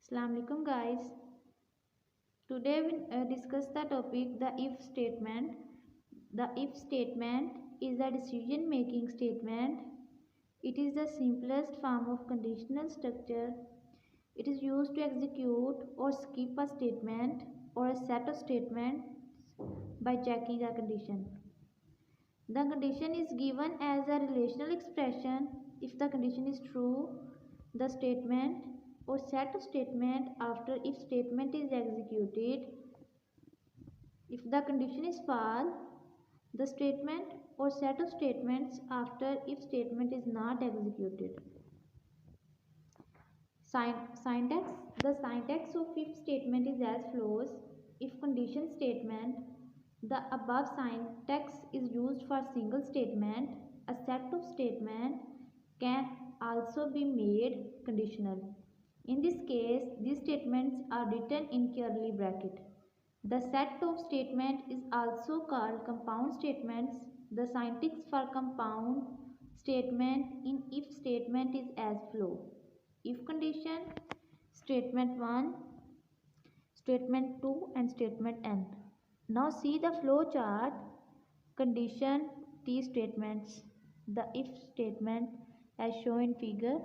Assalamu alaikum guys. Today we discuss the topic the if statement. The if statement is a decision making statement. It is the simplest form of conditional structure. It is used to execute or skip a statement or a set of statements by checking a condition. The condition is given as a relational expression. If the condition is true, the statement or set of statement after if statement is executed. If the condition is false, the statement or set of statements after if statement is not executed. Syntax. The syntax of if statement is as follows. If condition statement, the above syntax is used for single statement. A set of statement can also be made conditional. In this case, these statements are written in curly bracket. The set of statement is also called compound statements. The syntax for compound statement in if statement is as follows. If condition, statement 1, statement 2 and statement n. Now see the flow chart. Condition, these statements. The if statement as shown in figure.